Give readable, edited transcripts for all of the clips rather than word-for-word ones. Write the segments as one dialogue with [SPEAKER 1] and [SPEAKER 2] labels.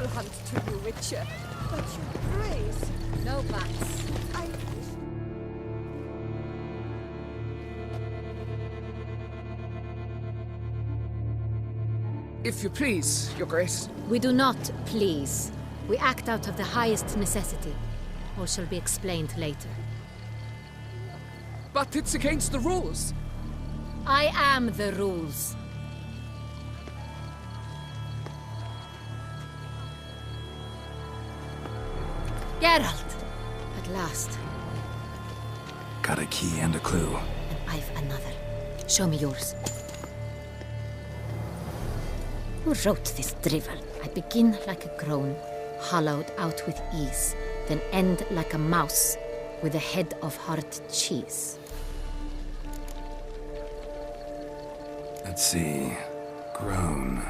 [SPEAKER 1] rifle hunt to you, Witcher. But your praise...
[SPEAKER 2] No buts.
[SPEAKER 1] I...
[SPEAKER 3] If you please, Your Grace.
[SPEAKER 2] We do not please. We act out of the highest necessity. All shall be explained later.
[SPEAKER 3] But it's against the rules.
[SPEAKER 2] I am the rules. Geralt! At last.
[SPEAKER 4] Got a key and a clue.
[SPEAKER 2] And I've another. Show me yours. Who wrote this drivel? I begin like a groan, hollowed out with ease, then end like a mouse, with a head of hard cheese.
[SPEAKER 4] Let's see. Grown.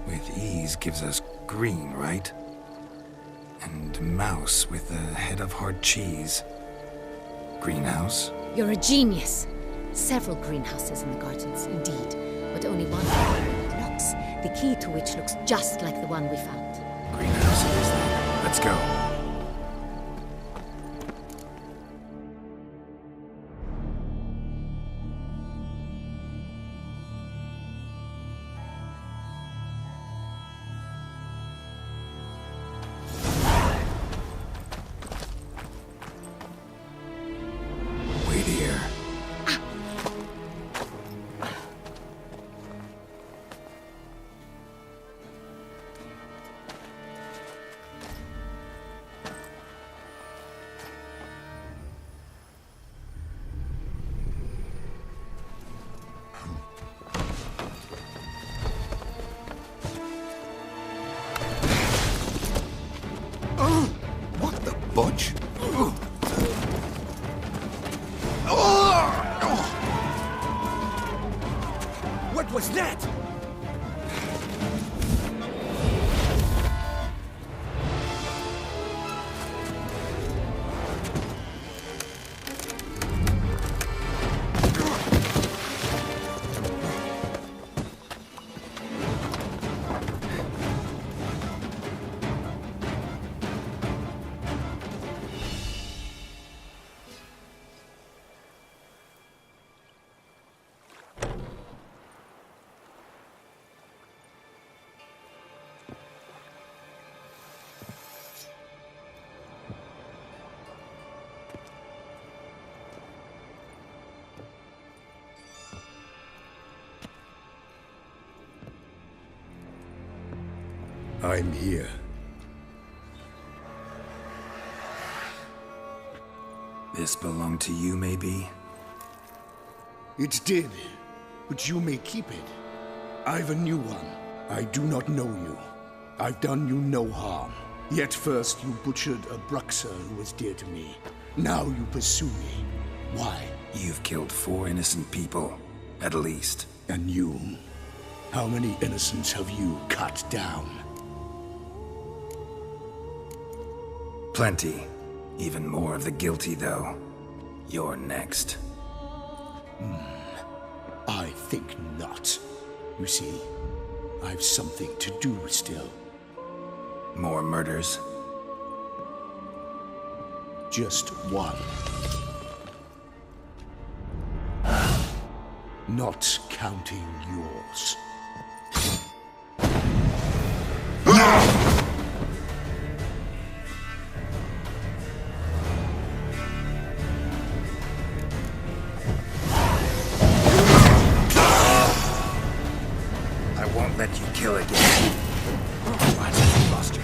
[SPEAKER 4] With ease gives us green, right? And mouse with a head of hard cheese. Greenhouse?
[SPEAKER 2] You're a genius. Several greenhouses in the gardens, indeed, but only one locks, the key to which looks just like the one we found.
[SPEAKER 4] Greenhouse it is then. Let's go. Wait here.
[SPEAKER 5] What the budge?
[SPEAKER 6] What was that? I'm here.
[SPEAKER 4] This belonged to you, maybe?
[SPEAKER 5] It did, but you may keep it. I've a new one. I do not know you. I've done you no harm. Yet first you butchered a Bruxer who was dear to me. Now you pursue me. Why?
[SPEAKER 4] You've killed 4 innocent people, at least.
[SPEAKER 5] And you? How many innocents have you cut down?
[SPEAKER 4] Plenty. Even more of the guilty, though. You're next.
[SPEAKER 5] I think not. You see, I've something to do still.
[SPEAKER 4] More murders?
[SPEAKER 5] Just one. Not counting yours.
[SPEAKER 4] I won't let you kill again. I lost you.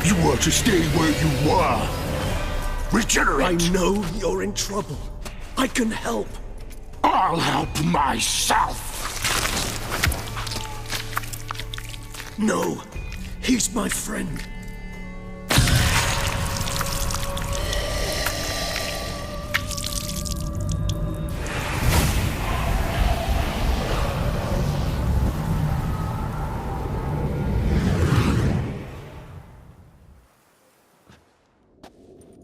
[SPEAKER 5] You were to stay where you were. Regenerate!
[SPEAKER 6] I know you're in trouble. I can help.
[SPEAKER 5] I'll help myself!
[SPEAKER 6] No, he's my friend.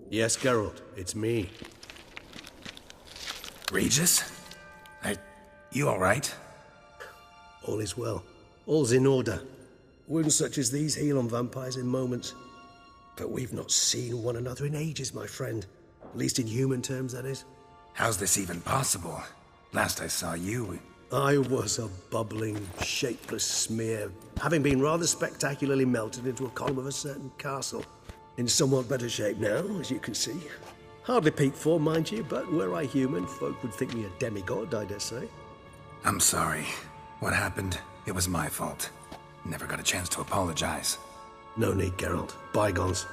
[SPEAKER 6] Yes, Geralt, it's me.
[SPEAKER 4] Regis? You alright?
[SPEAKER 6] All is well. All's in order. Wounds such as these heal on vampires in moments. But we've not seen one another in ages, my friend. At least in human terms, that is.
[SPEAKER 4] How's this even possible? Last I saw you...
[SPEAKER 6] I was a bubbling, shapeless smear, having been rather spectacularly melted into a column of a certain castle. In somewhat better shape now, as you can see. Hardly peak form, mind you, but were I human, folk would think me a demigod, I dare say.
[SPEAKER 4] I'm sorry. What happened? It was my fault. Never got a chance to apologize.
[SPEAKER 6] No need, Geralt. Bygones.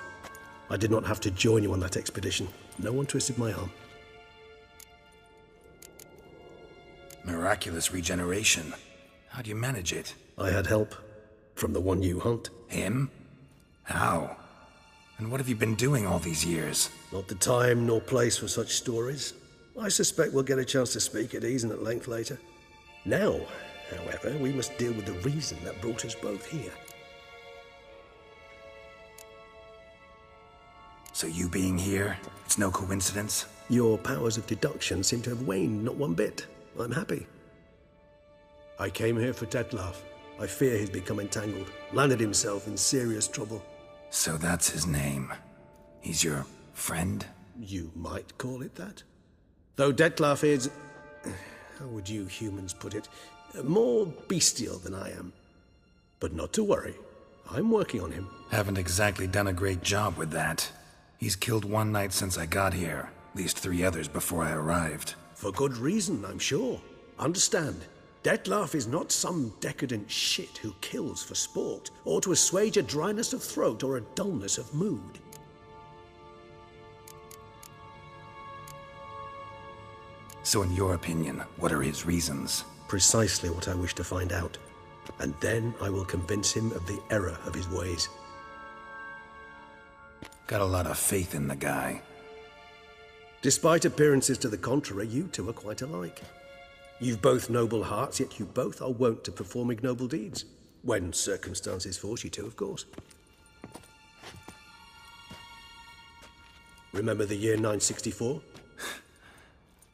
[SPEAKER 6] I did not have to join you on that expedition. No one twisted my arm.
[SPEAKER 4] Miraculous regeneration. How'd you manage it?
[SPEAKER 6] I had help. From the one you hunt.
[SPEAKER 4] Him? How? And what have you been doing all these years?
[SPEAKER 6] Not the time nor place for such stories. I suspect we'll get a chance to speak at ease and at length later. Now, however, we must deal with the reason that brought us both here.
[SPEAKER 4] So you being here, it's no coincidence?
[SPEAKER 6] Your powers of deduction seem to have waned not one bit. I'm happy. I came here for Detlaff. I fear he's become entangled, landed himself in serious trouble.
[SPEAKER 4] So that's his name. He's your friend?
[SPEAKER 6] You might call it that. Though Detlaff is... how would you humans put it? More bestial than I am. But not to worry. I'm working on him.
[SPEAKER 4] Haven't exactly done a great job with that. He's killed one knight since I got here. At least 3 others before I arrived.
[SPEAKER 6] For good reason, I'm sure. Understand, Detlaff is not some decadent shit who kills for sport, or to assuage a dryness of throat or a dullness of mood.
[SPEAKER 4] So in your opinion, what are his reasons?
[SPEAKER 6] Precisely what I wish to find out. And then I will convince him of the error of his ways.
[SPEAKER 4] Got a lot of faith in the guy.
[SPEAKER 6] Despite appearances to the contrary, you two are quite alike. You've both noble hearts, yet you both are wont to perform ignoble deeds. When circumstances force you to, of course. Remember the year 964?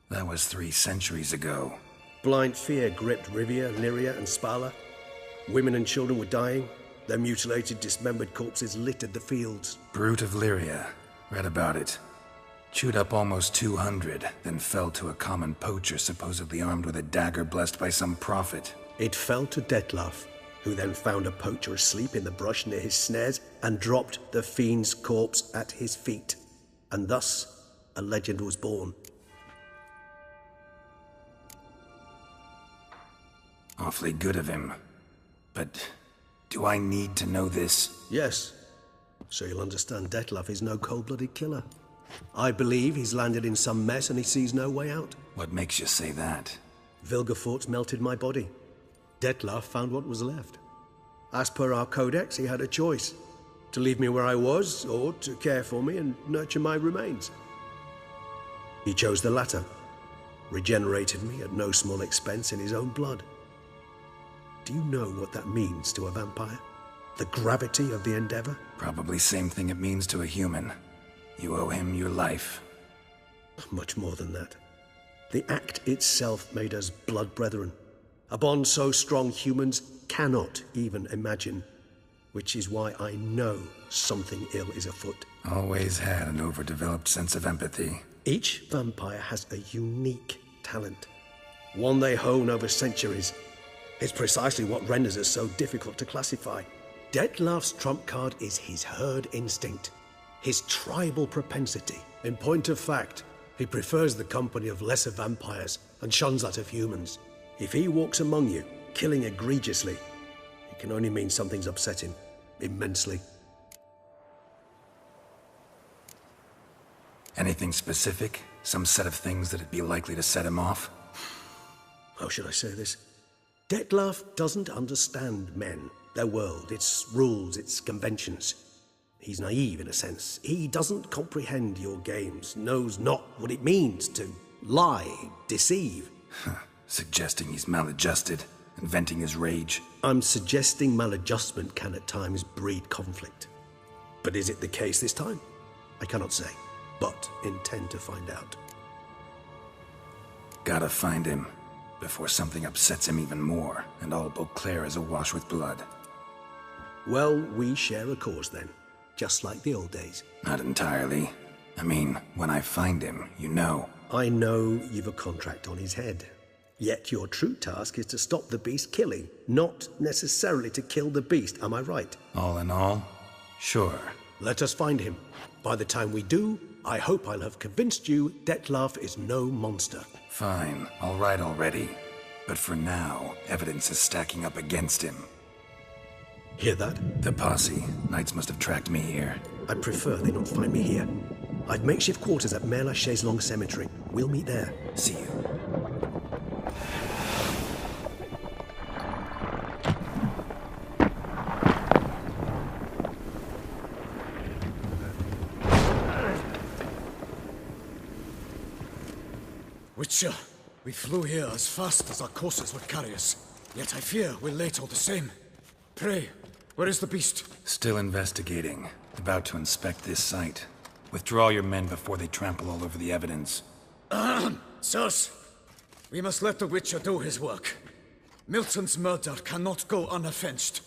[SPEAKER 4] That was 3 centuries ago.
[SPEAKER 6] Blind fear gripped Rivia, Lyria, and Spala. Women and children were dying. Their mutilated, dismembered corpses littered the fields.
[SPEAKER 4] Brute of Lyria. Read about it. Chewed up almost 200, then fell to a common poacher supposedly armed with a dagger blessed by some prophet.
[SPEAKER 6] It fell to Detlaff, who then found a poacher asleep in the brush near his snares and dropped the fiend's corpse at his feet. And thus, a legend was born.
[SPEAKER 4] Awfully good of him. But do I need to know this?
[SPEAKER 6] Yes. So you'll understand Detlaff is no cold-blooded killer. I believe he's landed in some mess and he sees no way out.
[SPEAKER 4] What makes you say that?
[SPEAKER 6] Vilgefortz melted my body. Detlaff found what was left. As per our codex, he had a choice. To leave me where I was, or to care for me and nurture my remains. He chose the latter. Regenerated me at no small expense in his own blood. Do you know what that means to a vampire? The gravity of the endeavor?
[SPEAKER 4] Probably same thing it means to a human. You owe him your life.
[SPEAKER 6] Much more than that. The act itself made us blood brethren. A bond so strong humans cannot even imagine. Which is why I know something ill is afoot.
[SPEAKER 4] Always had an overdeveloped sense of empathy.
[SPEAKER 6] Each vampire has a unique talent. One they hone over centuries. It's precisely what renders us so difficult to classify. Detlaff's trump card is his herd instinct. His tribal propensity. In point of fact, he prefers the company of lesser vampires and shuns that of humans. If he walks among you, killing egregiously, it can only mean something's upset him, immensely.
[SPEAKER 4] Anything specific? Some set of things that'd be likely to set him off?
[SPEAKER 6] How should I say this? Detlaff doesn't understand men, their world, its rules, its conventions. He's naive in a sense. He doesn't comprehend your games, knows not what it means to lie, deceive.
[SPEAKER 4] Suggesting he's maladjusted and venting his rage.
[SPEAKER 6] I'm suggesting maladjustment can at times breed conflict. But is it the case this time? I cannot say, but intend to find out.
[SPEAKER 4] Gotta find him before something upsets him even more and all Beauclair is awash with blood.
[SPEAKER 6] Well, we share a cause then, just like the old days.
[SPEAKER 4] Not entirely. I mean, when I find him, you know.
[SPEAKER 6] I know you've a contract on his head. Yet your true task is to stop the beast killing, not necessarily to kill the beast, am I right?
[SPEAKER 4] All in all, sure.
[SPEAKER 6] Let us find him. By the time we do, I hope I'll have convinced you Detlaff is no monster.
[SPEAKER 4] Fine, all right already. But for now, evidence is stacking up against him.
[SPEAKER 6] Hear that?
[SPEAKER 4] The posse. Knights must have tracked me here.
[SPEAKER 6] I'd prefer they not find me here. I've makeshift quarters at Mère Lachaise Long Cemetery. We'll meet there.
[SPEAKER 4] See you.
[SPEAKER 7] Witcher, we flew here as fast as our courses would carry us. Yet I fear we're late all the same. Pray, where is the beast?
[SPEAKER 4] Still investigating. About to inspect this site. Withdraw your men before they trample all over the evidence.
[SPEAKER 7] Sirs, we must let the Witcher do his work. Milton's murder cannot go unavenged.